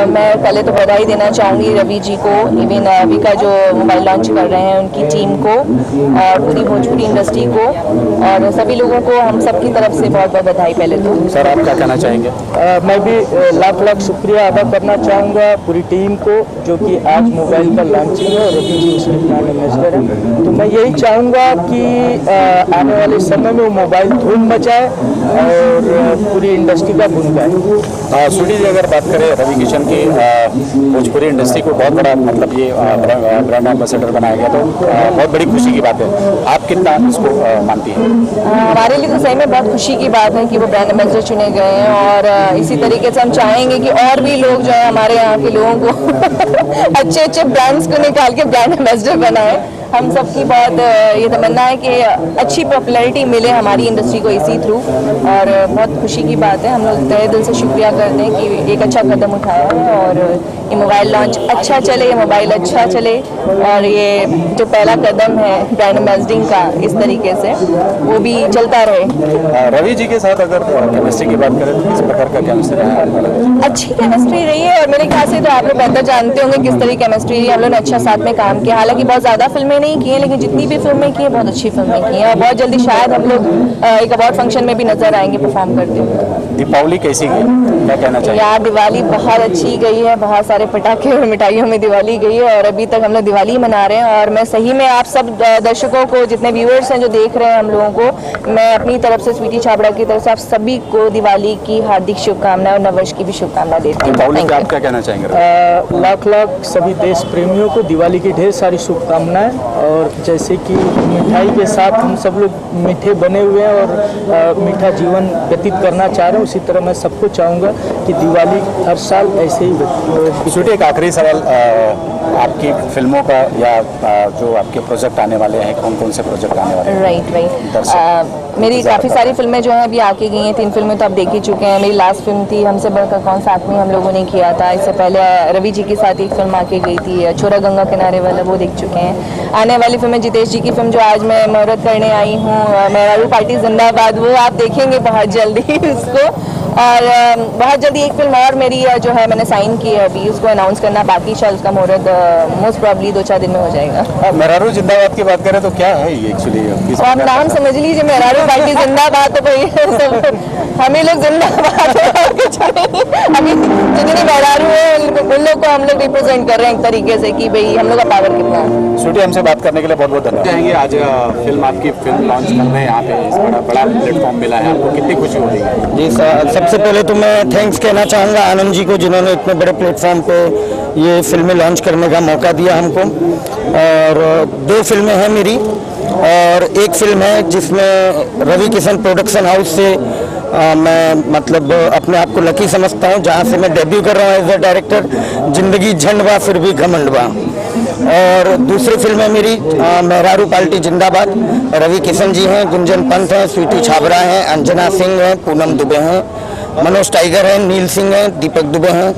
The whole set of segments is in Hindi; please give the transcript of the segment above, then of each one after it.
मैं पहले तो बधाई देना चाहूँगी रवि जी को, इवन अविका जो मोबाइल लॉन्च कर रहे हैं उनकी टीम को और पूरी भोजपुरी इंडस्ट्री को और सभी लोगों को हम सब की तरफ से बहुत बहुत बधाई। पहले तो सर आप क्या कहना चाहेंगे? मैं भी लाख लाख शुक्रिया अदा करना चाहूँगा पूरी टीम को जो कि आज मोबाइल का लॉन्चिंग है और रवि जी उसके ब्रांड एम्बेसडर हैं। तो मैं यही चाहूँगा कि आने वाले समय में वो मोबाइल धूम मचाए और पूरी इंडस्ट्री का गुण गाए। स्वीटी जी अगर बात करें रवि किशन की भोजपुरी इंडस्ट्री को बहुत बड़ा मतलब ये ब्रांड एम्बेसडर बनाया गया तो बहुत बड़ी खुशी की बात है। आप कितना इसको मानती हैं? हमारे लिए तो सही में बहुत खुशी की बात है कि वो ब्रांड एम्बेसडर चुने गए हैं और इसी तरीके से हम चाहेंगे कि और भी लोग जो है हमारे यहाँ के लोगों को अच्छे अच्छे ब्रांड्स को निकाल के ब्रांड एम्बेसडर बनाए। हम सबकी बहुत ये तमन्ना है कि अच्छी पॉपुलैरिटी मिले हमारी इंडस्ट्री को इसी थ्रू और बहुत खुशी की बात है। हम लोग तहे दिल से शुक्रिया करते हैं कि एक अच्छा कदम उठाया है और ये मोबाइल लॉन्च अच्छा चले, ये मोबाइल अच्छा चले और ये जो पहला कदम है ब्रांड एम्बेसडरिंग का इस तरीके से वो भी चलता रहे। रवि जी के साथ अगर केमिस्ट्री की बात करें तो किस प्रकार का केमिस्ट्री है? अच्छी केमिस्ट्री रही है और मेरे ख्याल से तो आप लोग बेहतर जानते होंगे किस तरह की केमिस्ट्री हम लोग ने अच्छा साथ में काम किया। हालांकि बहुत ज़्यादा फिल्में नहीं की हैं लेकिन जितनी भी फिल्में की हैं बहुत अच्छी फिल्में की हैं और बहुत जल्दी शायद हम लोग एक अवार्ड फंक्शन में भी नजर आएंगे परफॉर्म करते हुए। दीपावली कैसी गई, क्या कहना चाहिए? यार दिवाली बहुत अच्छी गई है, बहुत सारे पटाखे और मिठाइयों में दिवाली गई है और अभी तक हम लोग दिवाली मना रहे हैं और मैं सही में आप सब दर्शकों को जितने व्यूअर्स हैं जो देख रहे हैं हम लोगों को मैं अपनी तरफ से स्वीटी छाबड़ा की तरफ से आप सभी को दिवाली की हार्दिक शुभकामनाएं और नववर्ष की भी शुभकामनाएं देती हूँ। आप क्या कहना चाहेंगे? लाख लाख सभी देश प्रेमियों को दिवाली की ढेर सारी शुभकामनाएं और जैसे कि मिठाई के साथ हम सब लोग मीठे बने हुए हैं और मीठा जीवन व्यतीत करना चाह रहे हैं उसी तरह मैं सबको चाहूँगा कि दिवाली हर साल ऐसे ही। छोटे एक आखिरी सवाल, आपकी फिल्मों का या जो आपके प्रोजेक्ट आने वाले हैं कौन कौन से प्रोजेक्ट आने वाले हैं? राइट मेरी काफ़ी सारी फिल्में जो हैं अभी आके गई हैं। 3 फिल्में तो आप देख ही चुके हैं। मेरी लास्ट फिल्म थी हमसे बढ़कर कौन साथ में हम लोगों ने किया था। इससे पहले रवि जी के साथ एक फिल्म आके गई थी छोरा गंगा किनारे वाला, वो देख चुके हैं। आने वाली फिल्में जितेश जी की फिल्म जो आज मैं मुहूर्त करने आई हूँ मेहरारू पार्टी जिंदाबाद, वो आप देखेंगे बहुत जल्दी उसको और बहुत जल्दी एक फिल्म और मेरी जो है मैंने साइन की है अभी उसको अनाउंस करना बाकी शायद उसका मुहूर्त मोस्ट प्रॉब्ली 2-4 दिन में हो जाएगा। मेहरारू जिंदाबाद की बात करें तो क्या है ये एक्चुअली? आप नाम समझ लीजिए मेहरारू पार्टी जिंदाबाद तो कोई हम ही लोग जिंदाबाद अभी जितनी मेहरारू है उन लोग को हम लोग रिप्रेजेंट कर रहे हैं एक तरीके से कि भाई हम लोग का पावर कितना है। स्वीटी हमसे बात करने के लिए बहुत बहुत धन्यवाद। आज फिल्म आपकी फिल्म लॉन्च कर रहे हैं यहाँ पे, बड़ा प्लेटफॉर्म मिला है आपको, कितनी खुशी हो रही है? जी सर, सबसे पहले तो मैं थैंक्स कहना चाहूँगा आनंद जी को जिन्होंने इतने बड़े प्लेटफॉर्म पे ये फिल्में लॉन्च करने का मौका दिया हमको। और 2 फिल्में हैं मेरी और एक फिल्म है जिसमें रवि किशन प्रोडक्शन हाउस से मैं मतलब अपने आप को लकी समझता हूँ जहाँ से मैं डेब्यू कर रहा हूँ एज ए डायरेक्टर, जिंदगी झंडवा फिर भी घमंडवा। और दूसरी फिल्म है मेरी मेहरारू पार्टी जिंदाबाद। रवि किशन जी हैं, गुंजन पंत हैं, स्वीटी छाबड़ा हैं, अंजना सिंह हैं, पूनम दुबे हैं, मनोज टाइगर हैं, नील सिंह हैं, दीपक दुबे हैं।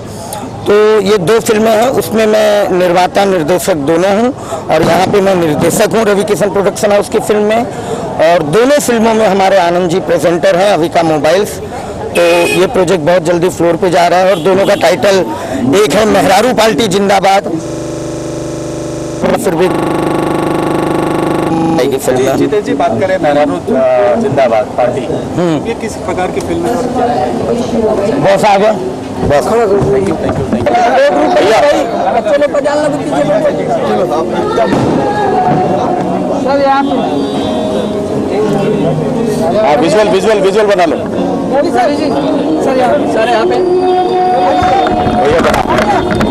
तो ये 2 फिल्में हैं, उसमें मैं निर्माता निर्देशक दोनों हूँ और यहाँ पे मैं निर्देशक हूँ रवि किशन प्रोडक्शन हाउस की फिल्म में। और दोनों फिल्मों में हमारे आनंद जी प्रेजेंटर हैं अविका मोबाइल्स। तो ये प्रोजेक्ट बहुत जल्दी फ्लोर पे जा रहा है और दोनों का टाइटल एक है मेहरारू पार्टी जिंदाबाद फिर भी। जितेश जी बात करें मेहरारू जिंदाबाद पार्टी, ये किस प्रकार की फिल्म है? बस आ गया बस। थैंक यू विजुअल बना लो भैया, बना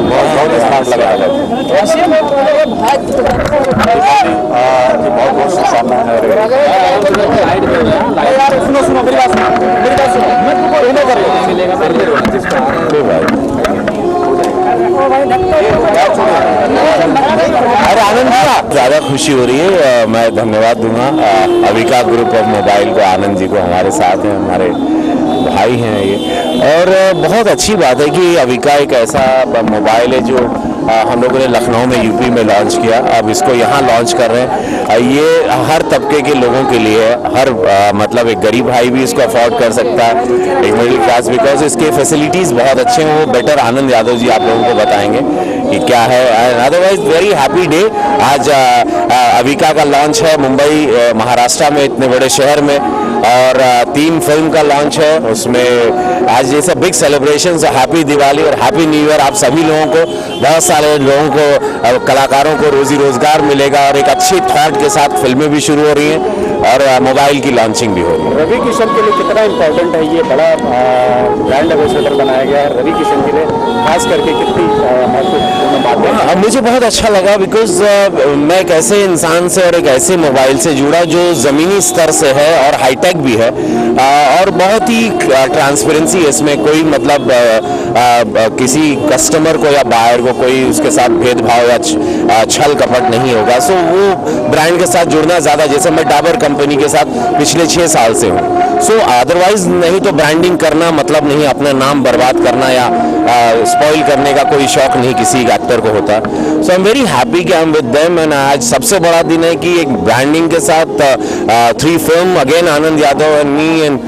बहुत स्मार्ट लग रहा है। बहुत बहुत शुभकामनाएं हैं। सुनो मेरी बात अरे आनंद जी ज़्यादा खुशी हो रही है। मैं धन्यवाद दूंगा अविका ग्रुप ऑफ मोबाइल को, आनंद जी को हमारे साथ हैं, हमारे भाई हैं ये। और बहुत अच्छी बात है कि अविका एक ऐसा मोबाइल है जो हम लोगों ने लखनऊ में यूपी में लॉन्च किया, अब इसको यहाँ लॉन्च कर रहे हैं। ये हर तबके के लोगों के लिए है, हर मतलब एक गरीब भाई भी इसको अफोर्ड कर सकता है, एक मिडिल क्लास, बिकॉज इसके फैसिलिटीज़ बहुत अच्छे हैं। वो बेटर आनंद यादव जी आप लोगों को बताएंगे कि क्या है। Otherwise very happy day. आज अविका का लॉन्च है मुंबई महाराष्ट्र में, इतने बड़े शहर में, और 3 फिल्म का लॉन्च है उसमें। आज जैसे बिग सेलिब्रेशन, हैप्पी दिवाली और हैप्पी न्यू ईयर आप सभी लोगों को, बहुत सारे लोगों को, कलाकारों को रोजी रोजगार मिलेगा, और एक अच्छी थॉट के साथ फिल्में भी शुरू हो रही हैं और मोबाइल की लॉन्चिंग भी हो रही है। रवि किशन के लिए कितना इम्पोर्टेंट है ये बड़ा ब्रांड एम्बेसडर बनाया गया है रवि किशन के लिए, खास करके कितनी महत्वपूर्ण बात है? मुझे बहुत अच्छा लगा बिकॉज मैं एक ऐसे इंसान से और एक ऐसे मोबाइल से जुड़ा जो ज़मीनी स्तर से है और हाईटेक भी है, और बहुत ही ट्रांसपेरेंसी है इसमें। कोई मतलब किसी कस्टमर को या बायर को कोई उसके साथ भेदभाव या छल कपट नहीं होगा। सो वो ब्रांड के साथ जुड़ना ज़्यादा, जैसे मैं डाबर कंपनी के साथ पिछले 6 साल से हूँ। सो अदरवाइज नहीं तो ब्रांडिंग करना मतलब नहीं, अपना नाम बर्बाद करना या स्पॉइल करने का कोई शौक नहीं किसी एक्टर को होता। सो आई एम वेरी हैप्पी कि I am with them, and आज सबसे बड़ा दिन है कि एक ब्रांडिंग के साथ 3 film, again Anand Yadav and me, and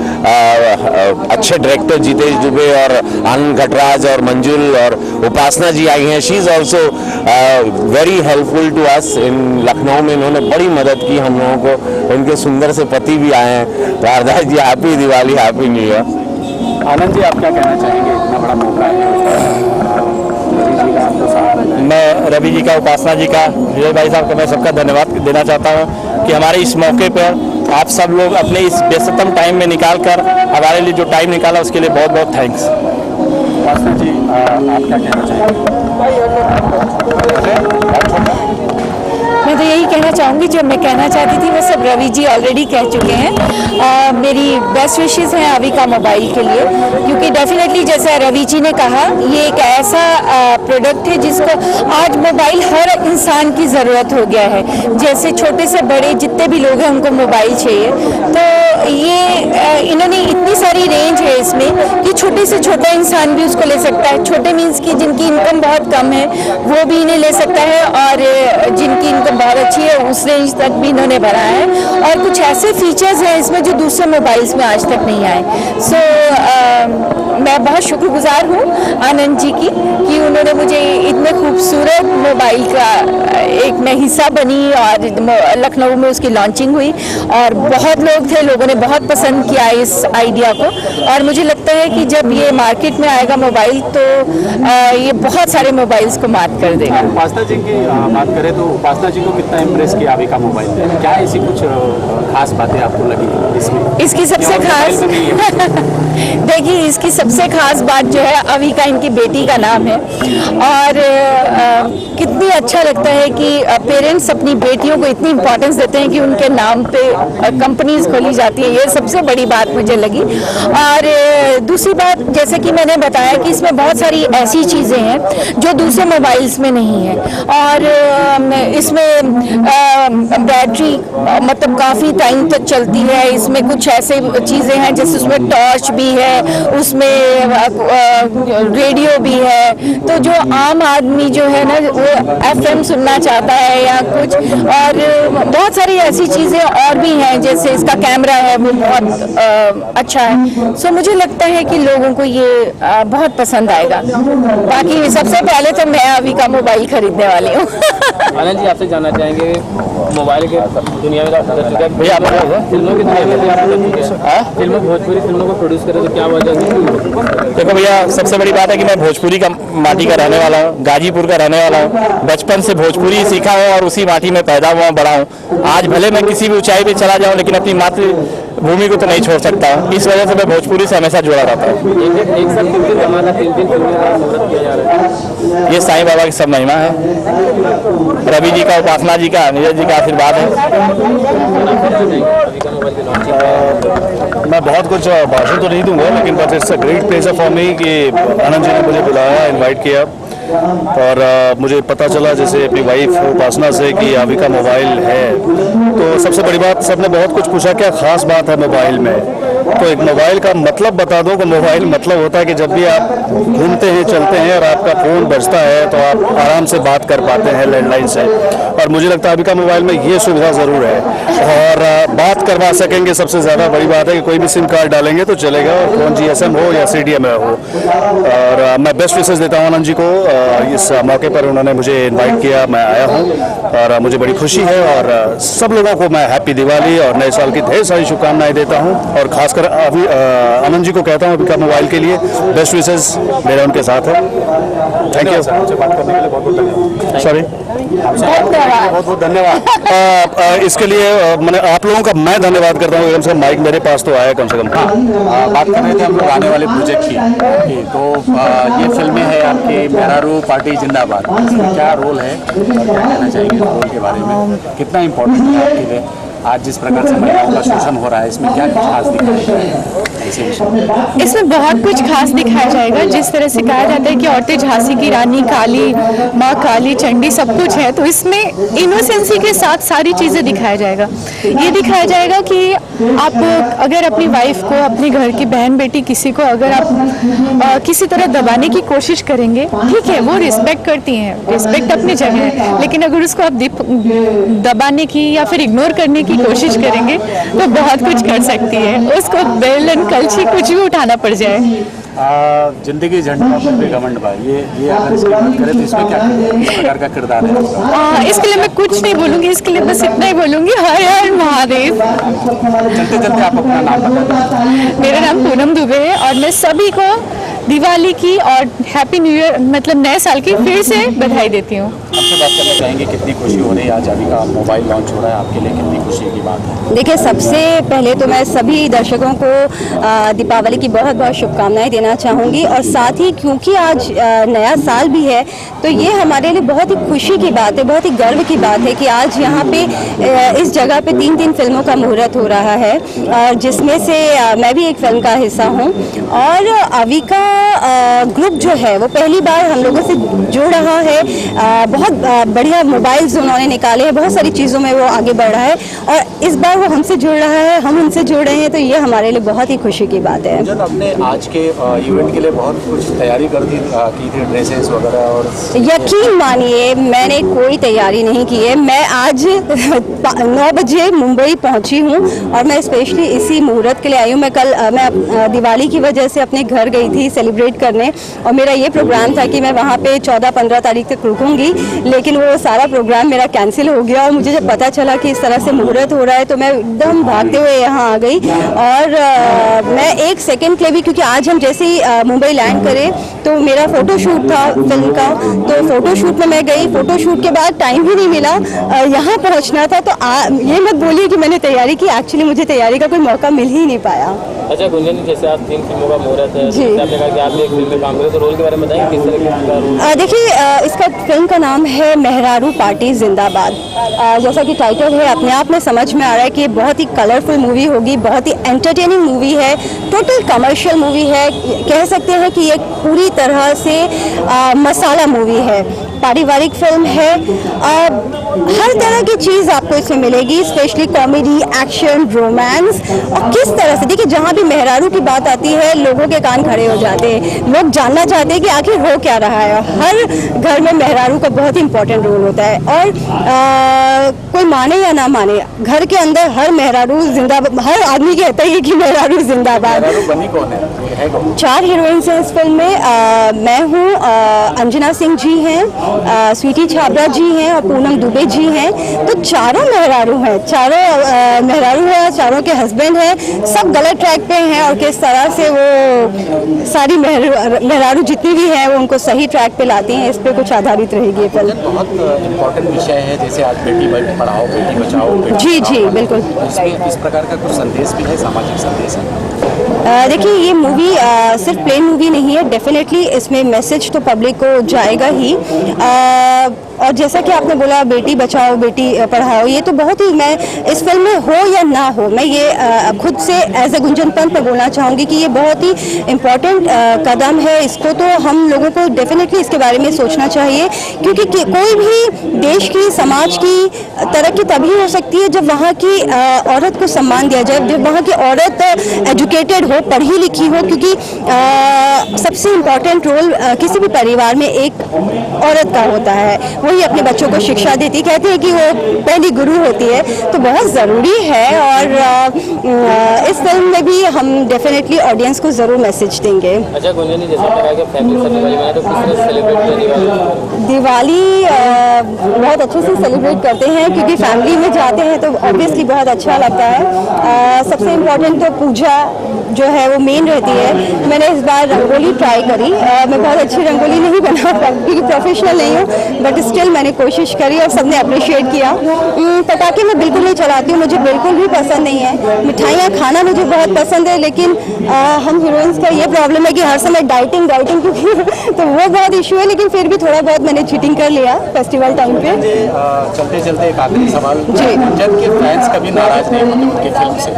अच्छे डायरेक्टर जितेश दुबे और आनंद खटराज और मंजुल और उपासना जी आई हैं। She is also very helpful to us in Lucknow में। इन्होंने बड़ी मदद की हम लोगों को, उनके सुंदर से पति भी आए हैं। Vardas ji happy Diwali, happy new year. Anand ji आप क्या कहना चाहेंगे, इतना बड़ा मौका है? मैं रवि जी का, उपासना जी का, विजय भाई साहब का मैं सबका धन्यवाद देना चाहता हूँ कि हमारे इस मौके पर आप सब लोग अपने इस व्यस्ततम टाइम में निकाल कर हमारे लिए जो टाइम निकाला उसके लिए बहुत बहुत थैंक्स। उपासना जी आप क्या कहना चाहेंगे? मैं तो यही कहना चाहूँगी जो मैं कहना चाहती थी वो सब रवि जी ऑलरेडी कह चुके हैं। मेरी बेस्ट विशेस हैं अविका मोबाइल के लिए, क्योंकि डेफिनेटली जैसा रवि जी ने कहा ये एक ऐसा प्रोडक्ट है जिसको आज मोबाइल हर इंसान की ज़रूरत हो गया है। जैसे छोटे से बड़े जितने भी लोग हैं उनको मोबाइल चाहिए, तो ये इन्होंने इतनी सारी रेंज है इसमें कि छोटे से छोटा इंसान भी उसको ले सकता है। छोटे मीन्स की जिनकी इनकम बहुत कम है वो भी इन्हें ले सकता है, और जिनकी इनकम बहुत अच्छी है उस रेंज तक भी इन्होंने बढ़ाया है। और कुछ ऐसे फीचर्स हैं इसमें जो दूसरे मोबाइल्स में आज तक नहीं आए। सो मैं बहुत शुक्रगुजार हूँ आनंद जी की कि उन्होंने मुझे इतने खूबसूरत मोबाइल का एक मैं हिस्सा बनी, और लखनऊ में उसकी लॉन्चिंग हुई और बहुत लोग थे, लोगों ने बहुत पसंद किया इस आइडिया को। और मुझे लगता है कि जब ये मार्केट में आएगा मोबाइल तो ये बहुत सारे मोबाइल्स को मात कर देगा। उपासना जी की बात करें तो उपासना जी को कितना इम्प्रेस किया अविका मोबाइल, क्या ऐसी कुछ खास बातें आपको लगी इसमें? इसकी सबसे खास देखिए, इसकी सबसे खास बात जो है अविका इनकी बेटी का नाम है, और कितनी अच्छा लगता है कि पेरेंट्स अपनी बेटियों को इतनी इम्पोर्टेंस देते हैं कि उनके नाम पे कंपनीज खोली जाती है। ये सबसे बड़ी बात मुझे लगी। और दूसरी बात, जैसे कि मैंने बताया कि इसमें बहुत सारी ऐसी चीज़ें हैं जो दूसरे मोबाइल्स में नहीं है, और इसमें बैटरी मतलब काफ़ी टाइम तक चलती है। इसमें कुछ ऐसे चीज़ें हैं जैसे उसमें टॉर्च भी है, उसमें रेडियो भी है। तो जो आम आदमी जो है ना वो FM सुनना चाहता है या कुछ, और बहुत सारी ऐसी चीज़ें और भी हैं, जैसे इसका कैमरा है वो बहुत अच्छा है। सो मुझे लगता है कि लोगों को ये बहुत पसंद आएगा। बाकी सबसे पहले तो मैं अविका मोबाइल खरीदने वाली हूँ। आनंद जी आपसे जानना चाहेंगे, मोबाइल के दुनिया में आप गुजर चुके हैं भैया, आप फिल्मों की दुनिया में भी आप गुजर चुके हैं, फिल्मों भोजपुरी फिल्मों को प्रोड्यूस करें तो क्या वजह है? देखो भैया, सबसे बड़ी बात है कि मैं भोजपुरी का माटी का रहने वाला हूँ, गाजीपुर का रहने वाला हूँ। बचपन से भोजपुरी सीखा हूँ और उसी माटी में पैदा हुआ बड़ा हूँ। आज भले मैं किसी भी ऊंचाई पे चला जाऊँ लेकिन अपनी मातृभूमि को तो नहीं छोड़ सकता हूँ। इस वजह से मैं भोजपुरी से हमेशा जुड़ा रहता हूँ। एक साथ 3 धमाका 3 फिल्में का मुहूर्त किया जा रहा है। ये साईं बाबा की सब महिमा है, रवि जी का, उपासना जी का, नीरज जी का आशीर्वाद है। मैं बहुत कुछ भाषण तो नहीं दूंगा, लेकिन but it's a great pleasure for me कि आनंद जी ने मुझे बुलाया, इनवाइट किया। और मुझे पता चला जैसे अपनी वाइफ उपासना से कि अभी का मोबाइल है, तो सबसे बड़ी बात, सबने बहुत कुछ पूछा क्या ख़ास बात है मोबाइल में। तो एक मोबाइल का मतलब बता दूं कि मोबाइल मतलब होता है कि जब भी आप घूमते हैं, चलते हैं और आपका फ़ोन बजता है तो आप आराम से बात कर पाते हैं लैंडलाइन से। और मुझे लगता है अभी का मोबाइल में ये सुविधा ज़रूर है और बात करवा सकेंगे। सबसे ज़्यादा बड़ी बात है कि कोई भी सिम कार्ड डालेंगे तो चलेगा, और फ़ोन GSM हो या CDM हो। और मैं बेस्ट विशेस देता हूँ आनंद जी को। इस मौके पर उन्होंने मुझे इन्वाइट किया, मैं आया हूँ और मुझे बड़ी खुशी है। और सब लोगों को मैं हैप्पी दिवाली और नए साल की ढेर सारी शुभकामनाएं देता हूँ। और खासकर अभी आनंद जी को कहता हूँ अभी का मोबाइल के लिए बेस्ट विशेस मेरे उनके साथ है। Thank you. बात करने के लिए बहुत बहुत धन्यवाद। सॉरी, बहुत बहुत धन्यवाद। इसके लिए मैंने आप लोगों का मैं धन्यवाद करता हूँ। कम से कम माइक मेरे पास तो आया कम से कम। बात कर रहे थे हम लोग आने वाले प्रोजेक्ट की, तो ये फिल्में हैं आपकी मेहरारू पार्टी जिंदाबाद, इसमें क्या रोल है और क्या कहना चाहेंगे इस रोल के बारे में, कितना इम्पोर्टेंट है आपके लिए? आज जिस प्रकार से महिलाओं का शोषण हो रहा है, इसमें क्या खास दिखाया जाएगा ऐसे विषय? इसमें बहुत कुछ खास दिखाया जाएगा। जिस तरह से कहा जाता है कि औरतें झांसी की रानी, काली माँ, काली चंडी सब कुछ है, तो इसमें इनोसेंसी के साथ सारी चीज़ें दिखाया जाएगा। ये दिखाया जाएगा कि आप अगर अपनी वाइफ को, अपने घर की बहन बेटी किसी को अगर आप किसी तरह दबाने की कोशिश करेंगे, ठीक है वो रिस्पेक्ट करती हैं, रिस्पेक्ट अपनी जगह है, लेकिन अगर उसको आप दबाने की या फिर इग्नोर करने की कोशिश करेंगे तो बहुत कुछ कर सकती है। उसको बेलन कलछी कुछ भी उठाना पड़ जाए। जिंदगी झंडा पे घमंड भाई, ये अगर इसकी बात करें तो इसमें क्या किस प्रकार का किरदार है? इसके लिए मैं कुछ नहीं बोलूँगी, इसके लिए बस इतना ही बोलूँगी, हर हर महादेव। चलते चलते आप अपना नाम बता दें। मेरा नाम पूनम दुबे है और मैं सभी को दिवाली की और हैप्पी न्यू ईयर मतलब नए साल की फिर से बधाई देती हूँ। आपसे बात करना चाहेंगे, कितनी खुशी हो रही है आज अभी का मोबाइल लॉन्च हो रहा है, आपके लिए कितनी खुशी की बात है? देखिए, सबसे पहले तो मैं सभी दर्शकों को दीपावली की बहुत बहुत शुभकामनाएं देना चाहूँगी। और साथ ही क्योंकि आज नया साल भी है, तो ये हमारे लिए बहुत ही खुशी की बात है, बहुत ही गर्व की बात है कि आज यहाँ पे इस जगह पे 3 फिल्मों का मुहूर्त हो रहा है, जिसमें से मैं भी एक फिल्म का हिस्सा हूँ। और अविका ग्रुप जो है वो पहली बार हम लोगों से जुड़ रहा है। बहुत बढ़िया मोबाइल्स उन्होंने निकाले हैं, बहुत सारी चीज़ों में वो आगे बढ़ रहा है और इस बार वो हमसे जुड़ रहा है, हम उनसे जुड़ रहे हैं, तो ये हमारे लिए बहुत ही खुशी की बात है। जब आपने आज के इवेंट के लिए बहुत कुछ तैयारी की थी, ड्रेसेस वगैरह, और यकीन मानिए मैंने कोई तैयारी नहीं की है। मैं आज 9 बजे मुंबई पहुंची हूं और मैं स्पेशली इसी मुहूर्त के लिए आई हूं। मैं दिवाली की वजह से अपने घर गई थी सेलिब्रेट करने और मेरा ये प्रोग्राम था कि मैं वहाँ पे 14-15 तारीख तक रुकूंगी, लेकिन वो सारा प्रोग्राम मेरा कैंसिल हो गया। और मुझे जब पता चला कि इस तरह से मुहूर्त हो रहा है तो मैं एकदम भागते हुए यहाँ आ गई। और मैं 1 सेकेंड के लिए भी, क्योंकि आज हम जैसे ही मुंबई लैंड करें तो मेरा फ़ोटोशूट था फिल्म का, तो फ़ोटोशूट में मैं गई। फ़ोटोशूट के बाद टाइम ही नहीं मिला, यहाँ पहुँचना था। तो ये मत बोलिए कि मैंने तैयारी की, एक्चुअली मुझे तैयारी का कोई मौका मिल ही नहीं पाया। अच्छा गुंजन, जैसे आप 3 फिल्मों का मुहूर्त है, जी। आपने कहा कि आप भी एक फिल्म में काम करें, तो रोल के बारे में बताएंगे किस तरह का रोल? देखिए, इसका फिल्म का नाम है मेहरारू पार्टी जिंदाबाद। जैसा कि टाइटल है अपने आप में समझ में आ रहा है कि ये बहुत ही कलरफुल मूवी होगी, बहुत ही एंटरटेनिंग मूवी है, टोटल कमर्शियल मूवी है। कह सकते हैं कि ये पूरी तरह से मसाला मूवी है, पारिवारिक फिल्म है। हर तरह की चीज़ आपको इसमें मिलेगी, स्पेशली कॉमेडी, एक्शन, रोमांस। और किस तरह से, देखिए, जहाँ भी मेहरारू की बात आती है लोगों के कान खड़े हो जाते हैं, लोग जानना चाहते हैं कि आखिर हो क्या रहा है। हर घर में मेहरारू का बहुत ही इंपॉर्टेंट रोल होता है और कोई माने या ना माने, घर के अंदर हर मेहरारू जिंदाबाद, हर आदमी कहता है कि मेहरारू जिंदाबाद। बनी कौन है? 4 हीरोइंस हैं इस फिल्म में। मैं हूँ, अंजना सिंह जी हैं, स्वीटी छाबड़ा जी हैं और पूनम दुबे जी हैं। तो चारों मेहरारू हैं, चारों मेहरारू हैं, चारों के हस्बैंड हैं, सब गलत ट्रैक पे हैं। और किस तरह से वो सारी मेहरारू जितनी भी हैं वो उनको सही ट्रैक पे लाती हैं, इस पे कुछ आधारित रहेगी ये फिल्म। बहुत इम्पोर्टेंट विषय है, जैसे आज बेटी पढ़ाओ बेटी बचाओ, जी जी बिल्कुल। इसमें इस प्रकार का कुछ संदेश भी है, सामाजिक संदेश है। देखिए ये मूवी सिर्फ प्लेन मूवी नहीं है, डेफिनेटली इसमें मैसेज तो पब्लिक को जाएगा ही। और जैसा कि आपने बोला बेटी बचाओ बेटी पढ़ाओ, ये तो बहुत ही, मैं इस फिल्म में हो या ना हो, मैं ये खुद से एज ए गुंजन पंत पे बोलना चाहूँगी कि ये बहुत ही इम्पॉर्टेंट कदम है। इसको तो हम लोगों को डेफिनेटली इसके बारे में सोचना चाहिए, क्योंकि कोई भी देश की, समाज की तरक्की तभी हो सकती है जब वहाँ की औरत को सम्मान दिया जाए, जब वहाँ की औरत एजुकेटेड हो, पढ़ी लिखी हो, क्योंकि सबसे इम्पॉर्टेंट रोल किसी भी परिवार में एक औरत का होता है, वही अपने बच्चों को शिक्षा देती, कहते हैं कि वो पहली गुरु होती है, तो बहुत ज़रूरी है। और इस फिल्म में भी हम डेफिनेटली ऑडियंस को ज़रूर मैसेज देंगे। अच्छा गुंजन जी, जैसे आपने कहा कि फैमिली से दिवाली मनाए, तो किस तरह से सेलिब्रेट किया दिवाली? बहुत अच्छे से सेलिब्रेट करते हैं, क्योंकि फैमिली में जाते हैं तो ऑब्वियसली बहुत अच्छा लगता है। सबसे इम्पोर्टेंट तो पूजा जो है वो मेन रहती है। मैंने इस बार रंगोली ट्राई करी, मैं बहुत अच्छी रंगोली नहीं बना क्योंकि प्रोफेशनल नहीं हूँ, बट स्टिल मैंने कोशिश करी और सबने अप्रिशिएट किया। पटाखे मैं बिल्कुल नहीं चलाती हूँ, मुझे बिल्कुल भी पसंद नहीं है। मिठाइयाँ खाना मुझे बहुत पसंद है, लेकिन हम हीरोइंस का ये प्रॉब्लम है कि हर समय डाइटिंग क्योंकि तो वो बहुत इशू है, लेकिन फिर भी थोड़ा बहुत मैंने चीटिंग कर लिया फेस्टिवल टाइम पे। चलते चलते एक आखिरी सवाल, गुंजन के फैंस कभी नाराज नहीं होते उनकी फिल्म से,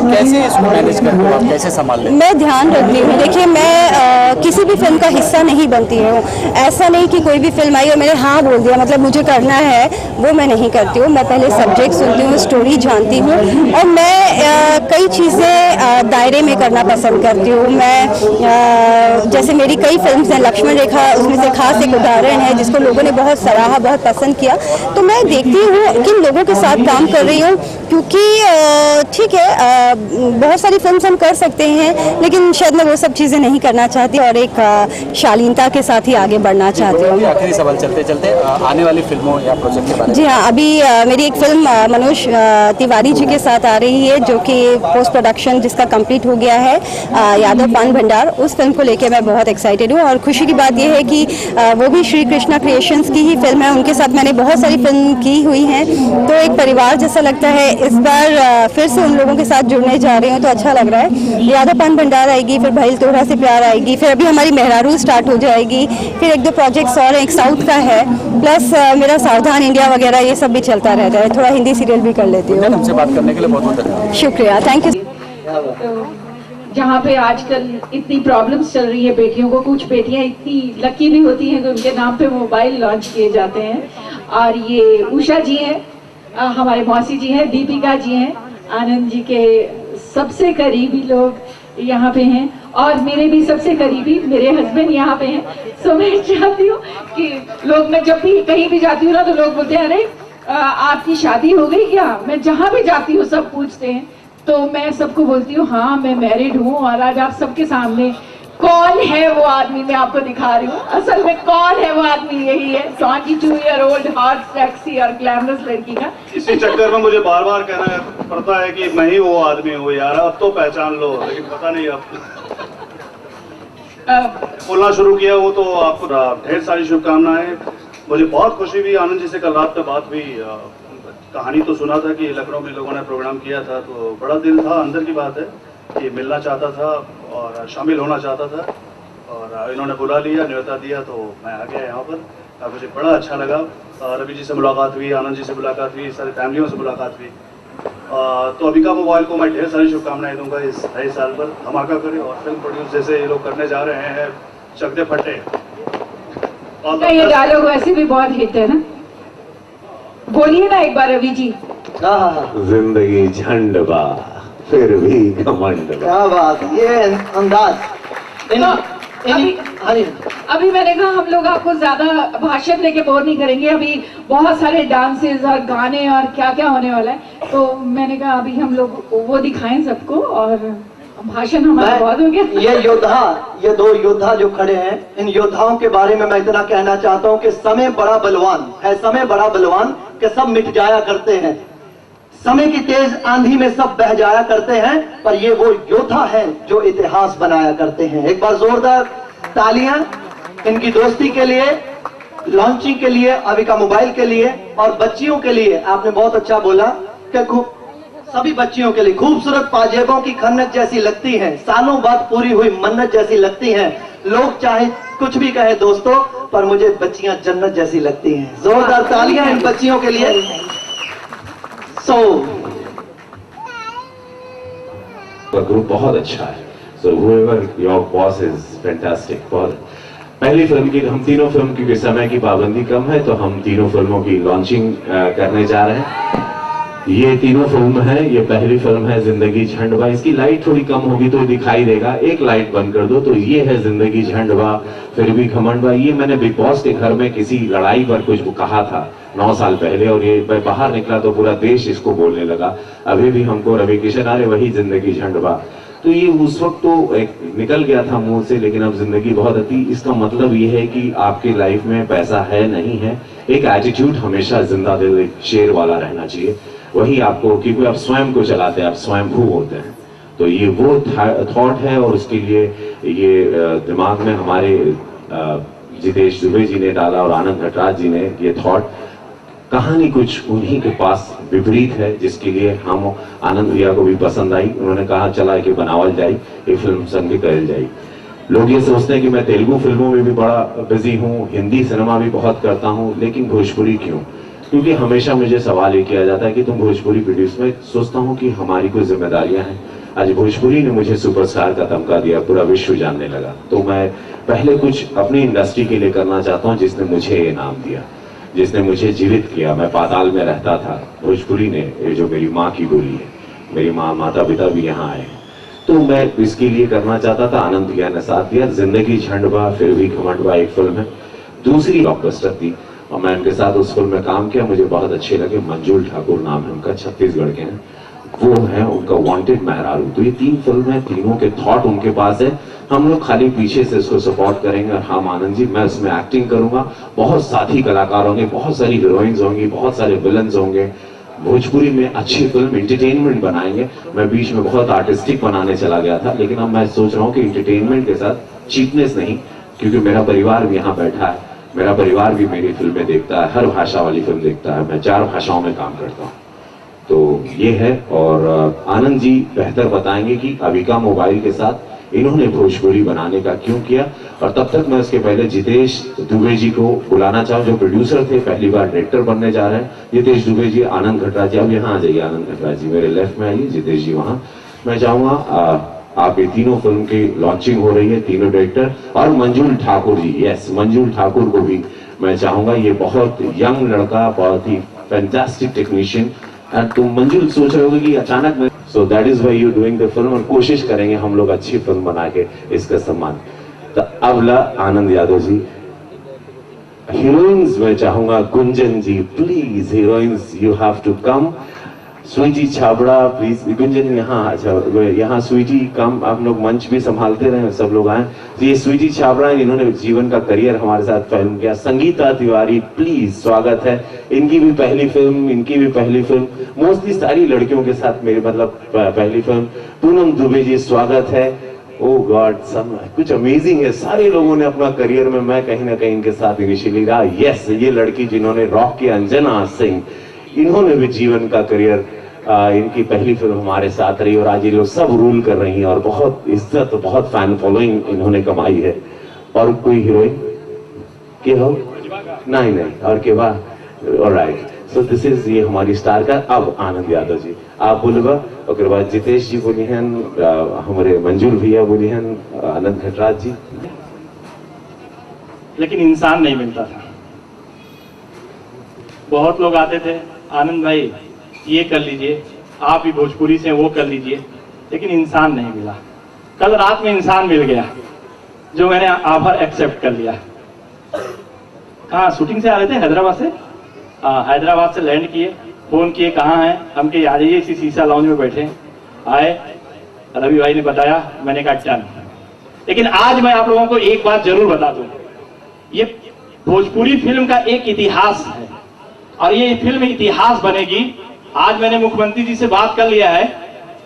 कैसे इसको मैनेज करते हो आप, कैसे संभाल लेते? मैं ध्यान रखती हूँ, देखिए मैं किसी भी फिल्म का हिस्सा नहीं बनती हूँ। ऐसा नहीं कि कोई भी फिल्म आई और मैंने हाँ बोल दिया मतलब मुझे करना है, वो मैं नहीं करती हूँ। मैं पहले सब्जेक्ट सुनती हूँ, स्टोरी जानती हूँ, और मैं कई चीज़ें दायरे में करना पसंद करती हूँ। मैं जैसे मेरी कई फिल्म्स हैं, लक्ष्मण रेखा उसमें से खास एक उदाहरण है जिसको लोगों ने बहुत सराहा, बहुत पसंद किया। तो मैं देखती हूँ किन लोगों के साथ काम कर रही हूँ, क्योंकि ठीक है बहुत सारी फिल्म्स हम कर सकते हैं, लेकिन शायद मैं वो सब चीज़ें नहीं करना चाहती और एक शालीनता के साथ ही आगे बढ़ना चाहती हूँ। आखिरी सवाल चलते चलते आने वाली फिल्मों या प्रोजेक्ट के बारे में? जी हाँ, अभी मेरी एक फिल्म मनोज तिवारी जी के साथ आ रही है, जो कि पोस्ट प्रोडक्शन जिसका कंप्लीट हो गया है, यादव पान भंडार। उस फिल्म को लेकर मैं बहुत एक्साइटेड हूँ, और खुशी की बात यह है कि वो भी श्री कृष्णा क्रिएशंस की ही फिल्म है। उनके साथ मैंने बहुत सारी फिल्म की हुई हैं, तो एक परिवार जैसा लगता है। इस बार फिर से उन लोगों के साथ जुड़ने जा रही हूँ, तो अच्छा लग रहा है। यादव पान भंडार आएगी, फिर भइल तोहरा से प्यार आएगी, फिर अभी हमारी मेहरारू स्टार्ट हो जाएगी, फिर एक दो प्रोजेक्ट्स और एक साउथ का है, प्लस मेरा सावधान इंडिया वगैरह ये सब भी चलता रहता है। थोड़ा हिंदी सीरियल भी कर लेती हूँ। हमसे बात करने के लिए बहुत बहुत धन्यवाद। शुक्रिया, थैंक यू। जहाँ पे आजकल इतनी प्रॉब्लम्स चल रही है बेटियों को, कुछ बेटियाँ इतनी लकी भी होती हैं कि उनके नाम पे मोबाइल लॉन्च किए जाते हैं। और ये उषा जी हैं, हमारे मौसी जी हैं, दीपिका जी हैं, आनंद जी के सबसे करीबी लोग यहाँ पे हैं, और मेरे भी सबसे करीबी मेरे हस्बैंड यहाँ पे हैं। सो मैं चाहती हूँ कि लोग, मैं जब भी कहीं भी जाती हूँ ना तो लोग बोलते हैं अरे आपकी शादी हो गई क्या? मैं जहाँ भी जाती हूँ सब पूछते हैं, तो मैं सबको बोलती हूँ हाँ मैं मैरिड हूँ। और आज आप सबके सामने कौन है वो आदमी मैं आपको दिखा रही हूँ। असल में कौन है वो आदमी, यही है 22-year-old हॉट सेक्सी और ग्लैमरस लड़की का। इसी चक्कर में मुझे बार बार कहना पड़ता है कि मैं ही वो आदमी हूँ यार, अब तो पहचान लो, लेकिन पता नहीं अब बोलना शुरू किया वो। तो आपको ढेर सारी शुभकामनाएं। मुझे बहुत खुशी हुई, आनंद जी से कल रात में बात हुई, कहानी तो सुना था कि लखनऊ में लोगों ने प्रोग्राम किया था, तो बड़ा दिल था, अंदर की बात है कि मिलना चाहता था और शामिल होना चाहता था, और इन्होंने बुला लिया, न्योता दिया, तो मैं आ गया यहाँ पर। मुझे बड़ा अच्छा लगा। रवि जी से मुलाकात हुई, आनंद जी से मुलाकात हुई, सारी फैमिलियों से मुलाकात हुई। तो अबिका मोबाइल को मैं ढेर सारी शुभकामनाएं दूंगा, इस नए साल पर धमाका करे और फिल्म प्रोड्यूस जैसे ये लोग करने जा रहे हैं, चकदे फटे। और ये डायलॉग वैसे भी बहुत हिट है ना, बोलिए ना एक बार रवि जी। जिंदगी झंड बा फिर भी घमंड बा। क्या बात, ये अंदाज। अभी मैंने कहा हम लोग आपको ज्यादा भाषण लेके बोर नहीं करेंगे, अभी बहुत सारे डांसेस और गाने और क्या क्या होने वाला है, तो मैंने कहा अभी हम लोग वो दिखाएं सबको, और भाषण हमारा बहुत हो गया। ये दो योद्धा जो खड़े हैं, इन योद्धाओं के बारे में मैं इतना कहना चाहता हूँ कि समय बड़ा बलवान है, समय बड़ा बलवान कि सब मिट जाया करते हैं, समय की तेज आंधी में सब बह जाया करते हैं, पर ये वो योद्धा हैं जो इतिहास बनाया करते हैं। एक बार जोरदार तालियां इनकी दोस्ती के लिए, लॉन्चिंग के लिए, अविका मोबाइल के लिए और बच्चियों के लिए। आपने बहुत अच्छा बोला कि सभी बच्चियों के लिए खूबसूरत पाजेबों की खन्नत जैसी लगती हैं, सालों बाद पूरी हुई मन्नत जैसी लगती हैं। लोग चाहे कुछ भी कहे दोस्तों, पर मुझे बच्चियां जन्नत जैसी लगती हैं। जोरदार तालियां इन बच्चियों के लिए। ग्रुप बहुत अच्छा है। सो whoever your boss is fantastic। बहुत पहली फिल्म की हम तीनों फिल्म, क्योंकि समय की पाबंदी कम है तो हम तीनों फिल्मों की लॉन्चिंग करने जा रहे हैं। ये तीनों फिल्म है, ये पहली फिल्म है जिंदगी झंडवा। इसकी लाइट थोड़ी कम होगी तो दिखाई देगा, एक लाइट बंद कर दो तो ये है जिंदगी झंडवा फिर भी घमंडवा। ये मैंने बिग बॉस के घर में किसी लड़ाई पर कुछ कहा था 9 साल पहले, और ये मैं बाहर निकला तो पूरा देश इसको बोलने लगा। अभी भी हमको रवि किशन आ रहे वही जिंदगी झंडवा, तो ये उस वक्त तो एक निकल गया था मुंह से, लेकिन अब जिंदगी बहुत अच्छी। इसका मतलब ये है कि आपकी लाइफ में पैसा है नहीं है, एक एटीट्यूड हमेशा जिंदा दिल एक शेर वाला रहना चाहिए। वही आपको, क्योंकि आप स्वयं को चलाते हैं, आप स्वयंभू होते हैं, तो ये वो थॉट है। और उसके लिए ये दिमाग में हमारे जितेश दुबे जी ने डाला और आनंद नटराज जी ने ये थॉट। कहानी कुछ उन्हीं के पास विपरीत है, जिसके लिए हम आनंद भैया को भी पसंद आई। उन्होंने कहा चला कि बनावल जाए, ये फिल्म संग भी करेल जाए। लोग ये सोचते हैं कि मैं तेलुगु फिल्मों में भी बड़ा बिजी हूँ, हिंदी सिनेमा भी बहुत करता हूँ, लेकिन भोजपुरी क्यों? क्योंकि हमेशा मुझे सवाल ये किया जाता है कि तुम भोजपुरी प्रोड्यूस में। सोचता हूँ कि हमारी कुछ जिम्मेदारियां हैं। आज भोजपुरी ने मुझे सुपरस्टार का तमगा दिया, पूरा विश्व जानने लगा, तो मैं पहले कुछ अपनी इंडस्ट्री के लिए करना चाहता हूँ जिसने मुझे ये नाम दिया, जिसने मुझे जीवित किया। मैं पाताल में रहता था, भोजपुरी ने, ये जो मेरी माँ की बोली है, मेरी माँ माता पिता भी यहाँ आए, तो मैं इसके लिए करना चाहता था। आनंद भैया ने साथ दिया। जिंदगी झंडवा फिर भी घमंडवा एक फिल्म है, दूसरी ब्लॉकबस्टर थी, और मैं उनके साथ उस फिल्म में काम किया, मुझे बहुत अच्छे लगे। मंजुल ठाकुर नाम है उनका, छत्तीसगढ़ के हैं, वो है उनका वांटेड मेहरारू। तो ये 3 फिल्म है, तीनों के थॉट उनके पास है, हम लोग खाली पीछे से इसको सपोर्ट करेंगे। और हम आनंद जी, मैं इसमें एक्टिंग करूंगा, बहुत साथी कलाकार होंगे, बहुत सारी हीरोइंस होंगी, बहुत सारे विलन्स होंगे। भोजपुरी में अच्छी फिल्म इंटरटेनमेंट बनाएंगे। मैं बीच में बहुत आर्टिस्टिक बनाने चला गया था, लेकिन अब मैं सोच रहा हूँ कि इंटरटेनमेंट के साथ चीपनेस नहीं, क्योंकि मेरा परिवार भी यहाँ बैठा है, मेरा परिवार भी मेरी फिल्में देखता है, हर भाषा वाली फिल्म देखता है। मैं 4 भाषाओं में काम करता हूँ, तो ये है। और आनंद जी बेहतर बताएंगे कि अविका मोबाइल के साथ इन्होंने भोजपुरी बनाने का क्यों किया। और तब तक मैं इसके पहले जितेश दुबे जी को बुलाना चाहूँ, जो प्रोड्यूसर थे, पहली बार डायरेक्टर बनने जा रहे हैं। जितेश दुबे जी, आनंद नटराज जी, अब यहाँ आ जाइए। आनंद नटराज जी मेरे लेफ्ट में आइए, जितेश जी वहाँ। मैं चाहूंगा आप ये तीनों फिल्म की लॉन्चिंग हो रही है, तीनों डायरेक्टर, और मंजुल ठाकुर जी, यस, मंजुल ठाकुर को भी मैं चाहूंगा। ये बहुत यंग लड़का, बहुत ही फैंटास्टिक टेक्नीशियन। तो मंजुल सोच रहे होगे कि अचानक में, so that is why you doing the film, और कोशिश करेंगे हम लोग अच्छी फिल्म बना के इसका सम्मान। तो अब आनंद यादव जी। हीरोइंस में चाहूंगा Gunjan ji, please heroines you have to come. Sweety Chhabra please, Gunjan यहाँ, अच्छा यहाँ स्वीटी कम, आप लोग मंच भी संभालते रहे, सब लोग आए। तो ये स्वीटी छाबड़ा, इन्होंने जीवन का करियर हमारे साथ फिल्म किया। संगीता तिवारी प्लीज, स्वागत है, इनकी भी पहली फिल्म, मोस्टली सारी लड़कियों के साथ मेरी मतलब पहली फिल्म। पूनम दुबे जी स्वागत है। ओ गॉड, सब कुछ अमेजिंग है, सारे लोगों ने अपना करियर में, मैं कहीं ना कहीं इनके साथ इनिशियली रहा। यस, ये लड़की जिन्होंने रॉक की अंजना सिंह, इन्होंने भी जीवन का करियर, इनकी पहली फिल्म हमारे साथ रही, और आज ये लोग सब रूल कर रही हैं, और बहुत इज्जत, बहुत फैन फॉलोइंग इन्होंने कमाई है। और कोई हीरोइन के हो? नहीं, और के बाद, ऑलराइट, सो दिस इज ये हमारी स्टार का। अब आनंद यादव जी आप बोलबा, और बाद जितेश जी बोली हैं, हमारे मंजूर भैया बोली हैं, आनंद नटराज जी। लेकिन इंसान नहीं मिलता था। बहुत लोग आते थे, आनंद भाई ये कर लीजिए, आप भी भोजपुरी से वो कर लीजिए, लेकिन इंसान नहीं मिला। कल रात में इंसान मिल गया, जो मैंने ऑफर एक्सेप्ट कर लिया। कहाँ शूटिंग से आ रहे थे? हैदराबाद से। हैदराबाद से लैंड किए, फोन किए कहाँ हैं, हम के आ जाइए, इसी शीशा लाउंज में बैठे। आए, रवि भाई ने बताया, मैंने कहा डन। लेकिन आज मैं आप लोगों को एक बात जरूर बता दूं, ये भोजपुरी फिल्म का एक इतिहास है, और ये फिल्म इतिहास बनेगी। आज मैंने मुख्यमंत्री जी से बात कर लिया है,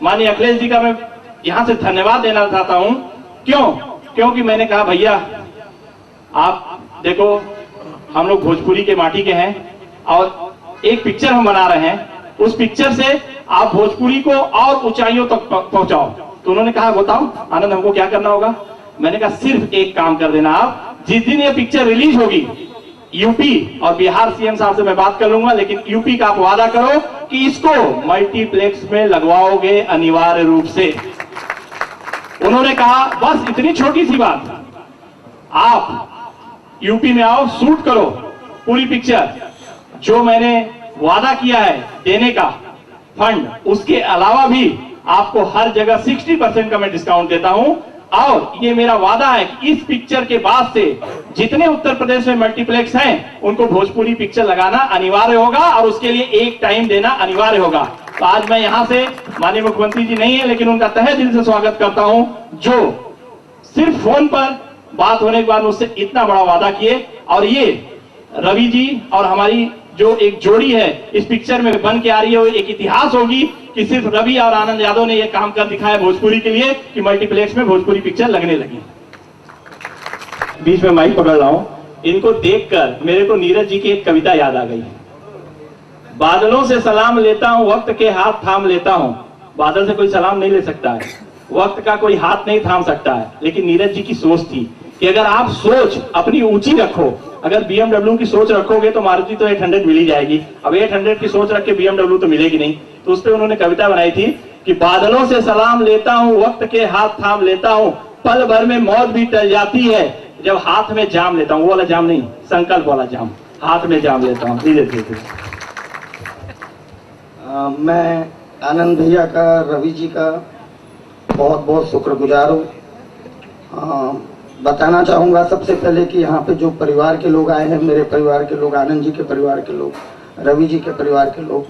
माननीय अखिलेश जी का मैं यहां से धन्यवाद देना चाहता हूं। क्योंकि मैंने कहा भैया आप देखो, हम लोग भोजपुरी के माटी के हैं, और एक पिक्चर हम बना रहे हैं, उस पिक्चर से आप भोजपुरी को और ऊंचाइयों तक पहुंचाओ। तो उन्होंने कहा बताओ आनंद हमको क्या करना होगा। मैंने कहा सिर्फ एक काम कर देना, आप जिस दिन ये पिक्चर रिलीज होगी यूपी और बिहार सीएम साहब से मैं बात कर लूंगा, लेकिन यूपी का आप वादा करो कि इसको मल्टीप्लेक्स में लगवाओगे अनिवार्य रूप से। उन्होंने कहा बस इतनी छोटी सी बात, आप यूपी में आओ, शूट करो पूरी पिक्चर, जो मैंने वादा किया है देने का फंड, उसके अलावा भी आपको हर जगह 60% का मैं डिस्काउंट देता हूं। और ये मेरा वादा है कि इस पिक्चर के बाद से जितने उत्तर प्रदेश में मल्टीप्लेक्स हैं उनको भोजपुरी पिक्चर लगाना अनिवार्य होगा और उसके लिए एक टाइम देना अनिवार्य होगा। तो आज मैं यहां से, माननीय मुख्यमंत्री जी नहीं है लेकिन उनका तहे दिल से स्वागत करता हूं, जो सिर्फ फोन पर बात होने के बाद मुझसे इतना बड़ा वादा किए। और ये रवि जी और हमारी जो एक जोड़ी है इस पिक्चर में बन के आ रही है, वो एक इतिहास होगी कि सिर्फ रवि और आनंद यादव ने ये काम कर दिखाया भोजपुरी के लिए कि मल्टीप्लेक्स में भोजपुरी पिक्चर लगने लगी। बीच में माइक पकड़ रहा हूं, इनको देखकर मेरे को नीरज जी की एक कविता याद आ गई। बादलों से सलाम लेता हूं, वक्त के हाथ थाम लेता हूं। बादल से कोई सलाम नहीं ले सकता है, वक्त का कोई हाथ नहीं थाम सकता है, लेकिन नीरज जी की सोच थी कि अगर आप सोच अपनी ऊंची रखो, अगर BMW की सोच रखोगे तो मारुति तो 800 मिल ही जाएगी। अब 800 की सोच रख के BMW तो मिलेगी नहीं। तो उस पर उन्होंने कविता बनाई थी कि बादलों से सलाम लेता हूं, वक्त के हाथ थाम लेता हूं, पल भर में मौत भी टल जाती है जब हाथ में जाम लेता हूं। वो वाला जाम नहीं, संकल्प वाला जाम, हाथ में जाम लेता हूं। धीरे धीरे मैं आनंद भैया का, रवि जी का बहुत बहुत शुक्रगुजार हूँ। बताना चाहूँगा सबसे पहले कि यहाँ पे जो परिवार के लोग आए हैं, मेरे परिवार के लोग, आनंद जी के परिवार के लोग, रवि जी के परिवार के लोग,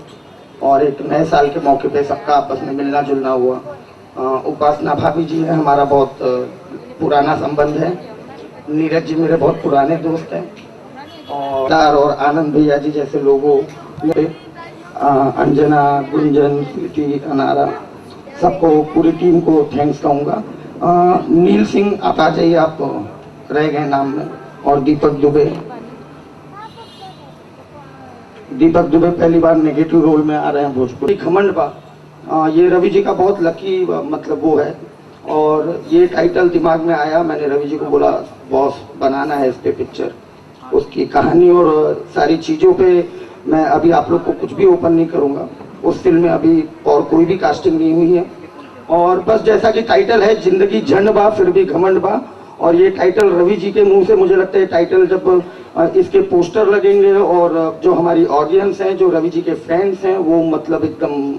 और एक नए साल के मौके पे सबका आपस में मिलना जुलना हुआ। उपासना भाभी जी है, हमारा बहुत पुराना संबंध है। नीरज जी मेरे बहुत पुराने दोस्त हैं, और आनंद भैया जी जैसे लोगों, अंजना, गुंजन, प्रीति, अनारा, सबको, पूरी टीम को थैंक्स कहूँगा। नील सिंह आप आ जाइए, आप रह गए नाम में, और दीपक दुबे पहली बार नेगेटिव रोल में आ रहे हैं भोजपुरी। घमंड बा, ये रवि जी का बहुत लकी मतलब वो है, और ये टाइटल दिमाग में आया, मैंने रवि जी को बोला बॉस बनाना है इस पे पिक्चर। उसकी कहानी और सारी चीज़ों पे मैं अभी आप लोग को कुछ भी ओपन नहीं करूँगा। उस फिल्म में अभी और कोई भी कास्टिंग नहीं हुई है, और बस जैसा कि टाइटल है, जिंदगी झंड बा फिर भी घमंड बा, और ये टाइटल रवि जी के मुंह से, मुझे लगता है टाइटल जब इसके पोस्टर लगेंगे और जो हमारी ऑडियंस है, जो रवि जी के फैंस हैं, वो मतलब एकदम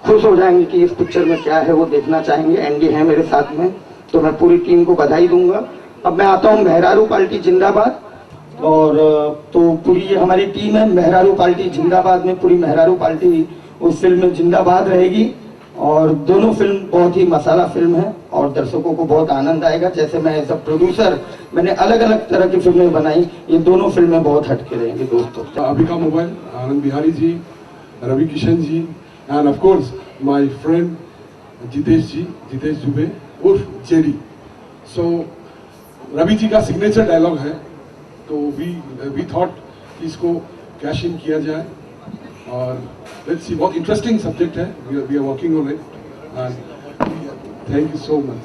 खुश हो जाएंगे कि इस पिक्चर में क्या है, वो देखना चाहेंगे। एंडी है मेरे साथ में, तो मैं पूरी टीम को बधाई दूंगा। अब मैं आता हूँ मेहरारू पार्टी जिंदाबाद, और तो पूरी हमारी टीम है मेहरारू पार्टी जिंदाबाद में, पूरी मेहरारू पार्टी उस फिल्म में जिंदाबाद रहेगी। और दोनों फिल्म बहुत ही मसाला फिल्म है और दर्शकों को बहुत आनंद आएगा। जैसे मैं एज अ प्रोड्यूसर मैंने अलग अलग तरह की फिल्में बनाई, ये दोनों फिल्में बहुत हटके रहेंगी दोस्तों। अभिका मोबाइल, Anand Bihari ji, Ravi Kishan ji, and of course my friend Jitesh Dubey उर्फ जेडी। सो रवि जी का सिग्नेचर डायलॉग है, तो वी थॉट इसको कैश इन किया जाए, और लेट्स सी, बहुत इंटरेस्टिंग सब्जेक्ट है, we are working on it, and thank you so much,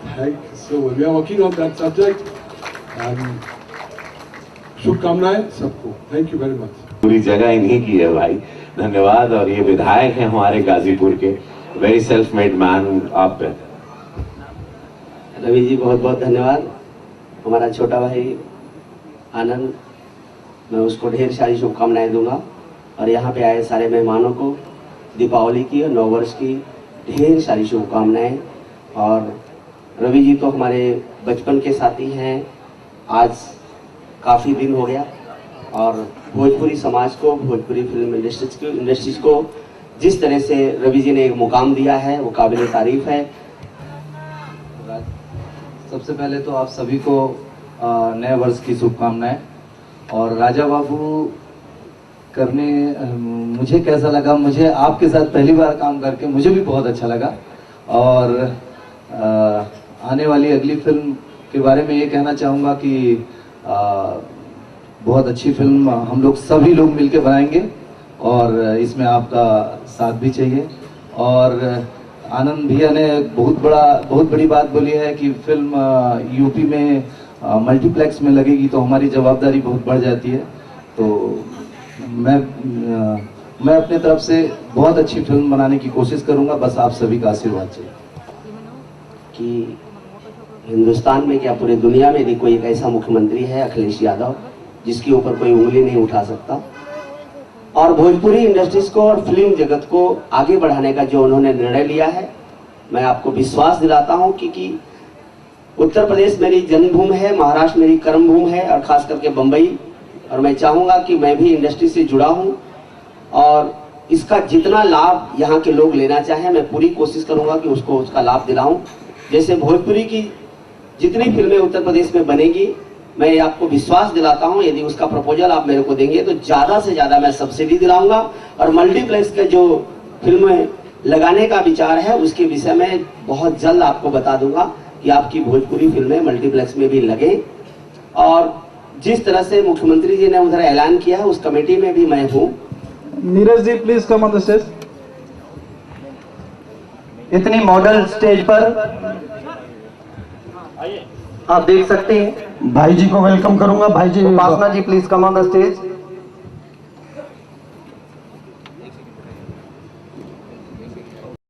thank you so much, we are working on that subject, and शुभकामनाएं सबको, थैंक यू वेरी मच। पूरी जगह इन्हीं की है भाई, धन्यवाद। और ये विधायक हैं हमारे गाजीपुर के, वेरी सेल्फ मेड मैन। आप रवि जी बहुत बहुत धन्यवाद। हमारा छोटा भाई आनंद, मैं उसको ढेर सारी शुभकामनाएं दूंगा, और यहाँ पे आए सारे मेहमानों को दीपावली की और 9 वर्ष की ढेर सारी शुभकामनाएं। और रवि जी तो हमारे बचपन के साथी हैं, आज काफ़ी दिन हो गया, और भोजपुरी समाज को, भोजपुरी फिल्म इंडस्ट्रीज को जिस तरह से रवि जी ने एक मुकाम दिया है वो काबिल तारीफ है। सबसे पहले तो आप सभी को नए वर्ष की शुभकामनाएं। और राजा बाबू करने मुझे कैसा लगा, मुझे आपके साथ पहली बार काम करके मुझे भी बहुत अच्छा लगा। और आने वाली अगली फिल्म के बारे में ये कहना चाहूँगा कि बहुत अच्छी फिल्म हम लोग सभी लोग मिलके बनाएंगे, और इसमें आपका साथ भी चाहिए। और आनंद भैया ने बहुत बड़ी बात बोली है कि फिल्म यूपी में मल्टीप्लेक्स में लगेगी तो हमारी जवाबदारी बहुत बढ़ जाती है। तो मैं अपने तरफ से बहुत अच्छी फिल्म बनाने की कोशिश करूंगा, बस आप सभी का आशीर्वाद चाहिए। कि हिंदुस्तान में क्या पूरी दुनिया में भी कोई एक ऐसा मुख्यमंत्री है अखिलेश यादव जिसके ऊपर कोई उंगली नहीं उठा सकता, और भोजपुरी इंडस्ट्रीज को और फिल्म जगत को आगे बढ़ाने का जो उन्होंने निर्णय लिया है, मैं आपको विश्वास दिलाता हूं कि उत्तर प्रदेश मेरी जन्मभूमि है, महाराष्ट्र मेरी कर्मभूमि है, और खास करके बंबई, और मैं चाहूंगा कि मैं भी इंडस्ट्री से जुड़ा हूं और इसका जितना लाभ यहाँ के लोग लेना चाहें मैं पूरी कोशिश करूंगा कि उसका लाभ दिलाऊं। जैसे भोजपुरी की जितनी फिल्में उत्तर प्रदेश में बनेगी, मैं आपको विश्वास दिलाता हूं यदि उसका प्रपोजल आप मेरे को देंगे तो ज़्यादा से ज़्यादा मैं सब्सिडी दिलाऊंगा, और मल्टीप्लेक्स के जो फिल्में लगाने का विचार है उसके विषय में बहुत जल्द आपको बता दूंगा कि आपकी भोजपुरी फिल्में मल्टीप्लेक्स में भी लगे। और जिस तरह से मुख्यमंत्री जी ने उधर ऐलान किया है उस कमेटी में भी मैं हूँ। Neeraj ji please come on the stage. इतनी मॉडल स्टेज पर आप देख सकते हैं। भाई जी को वेलकम करूंगा। भाई जी Upasana ji please come on the stage.